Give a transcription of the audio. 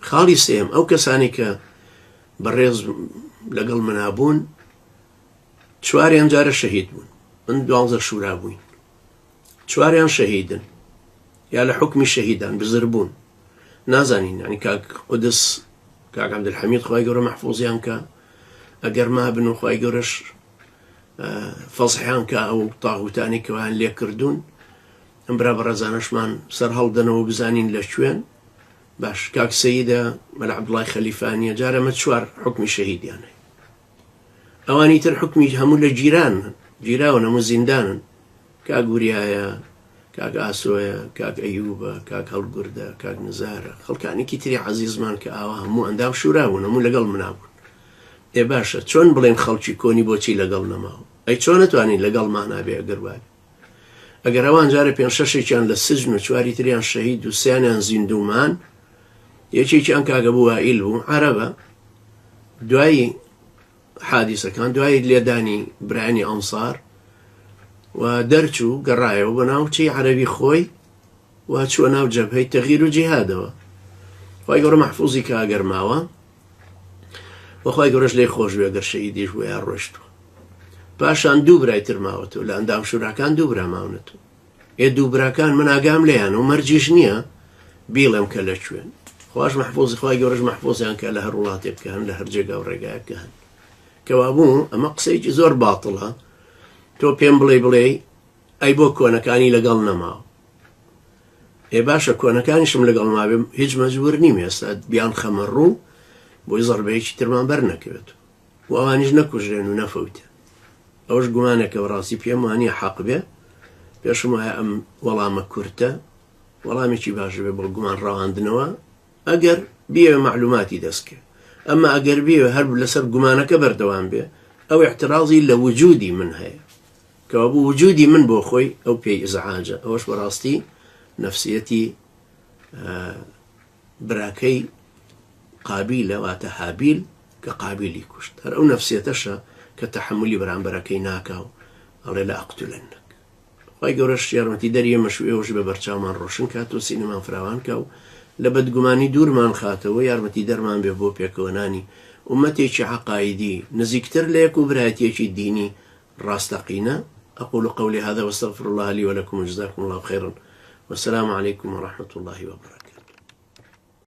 خاڵی سێم ئەو کەسانی کە بەڕێز لەگەڵ منابوون چواریان جارە شەهید بوون، من 12 شورا بووین، چواریان شەهیدن یا لە حکمی شەهیدان بزر بوون. نازانین ینی کاک قودس کاک عەبدولحەمید خوای گەورە مەحفوظیان کە ئەگەر مابن و خوای گەورەش فەزحیان کە ئەو تاغوتانی کەوایان لێ کردوون، ئەم برا بەڕێزانەشمان سەر هەڵدەنەوە بزانین لە کوێن. باش کاک سەیدە مەلا عەبدوڵای خەلیفانیە جارە مە چوار حکمی شەهیدیان هەیە. ئەوانی تر حکمی هەموو لە جیرانن، جیراون، هەموو زیندانن. کاک گوریایە، کاک ئاسۆیە، کاک ئەیوبە، کاک هەڵگوردە، کاک نزارە، خەڵکانێکی تری عەزیزمان کە ئاوا هەموو ئەندام شورابوون، هەموو لەگەڵ منابوون. ئێ باشە چۆن بڵێن خەڵکی کۆنی بۆچی لەگەڵ نەماوە؟ ئەی چۆن نەتوانین لەگەڵ مانابێ ئەگەر وایە؟ ئەگەر ئەوان جارە 5-6 لە سجن و چواری تریان شەهید و سیانیان زیندومان، یەکێکیان کاگە بوو وائیل بوو عەرەبە، دوایی حادیسەکان، دوای لێدانی برایانی ئەنسار و دەرچوو گەڕایەوە بە ناوچەی عەرەبی خۆی و چووە ناو جەبهەی تەغییر و جیهادەوە. خوای گەورە مەحفوظی کە ئەگەر ماوە و خوای گەورەش لێی خۆش بێ ئەگەر شەهیدیش بوو یا ڕۆیشتووە. پاشان دوو برای تر ماوەتەوە لە ئەندام شوراکان، دوو برا ماونەتەوە. ئێ دوو براکان من ئاگام لێیان و مەرجیش نییە بیڵێم کە لە کوێن. خواش مەحفوظی خوای گەورەش مەحفوظیان کە لە هەر وڵاتێک بکەن، لە هەر جێگا و ڕێگایەک هەن. کەوا بوو ئەمە قسەیەکی زۆر باتڵە، تۆ پێم بڵێ ئەی بۆ کۆنەکانی لەگەڵ نەماوە. ئێ باشە کۆنەکانیشم لەگەڵ مابێ هیچ مەجبور نیم ئێستا بیان خەمە ڕوو بۆی زەربەیەکی ترمان بەرنەکەوێت و ئەوانیش نەکوژرێن و نەفەوتێن. ئەوەش گومانێکە ڕاستی پێم وانە حەق بێ، پێشم وایە ئەم وەڵامە کورتە وەڵامێکی باش بێ بۆ گومان ڕاواندنەوە ئەگەر بیەوێ معلوماتی دەستکە. ئەمە ئەگەر بیەوێ هەر لەسەر گومانەکە بەردەوام بێ، ئەو احترازی لە وجودی من هەیە کەوا بوو وجودی من بۆ خۆی ئەو پێی ئیزعاجە. ئەوەش بەڕاستی نەفسیەتی براکەی قابیلە، واتە هابیل کە قابیلی کوشت. هەر ئەو نەفسیەتەشە کە تەحملی بەرامبەرەکەی ناکاو ئەڵێ لە ئەقتولەنەک. خوای گەورەش یارمەتی دەریە مەشوێوەش بە بەرچاومان ڕۆشن کات و سینەمان فراوان کە و لە بەدگومانی دوورمان خاتەوە، یارمەتی دەرمان بێ بۆ پێکەوەنانی ئومەتێکی عەقایدی نزیکتر لە یەک و برایەتێکی دینی ڕاستەقینە. أقول قولي هذا واستغفر الله لي ولكم وجزاكم الله خيرا والسلام عليكم ورحمة الله وبركاته.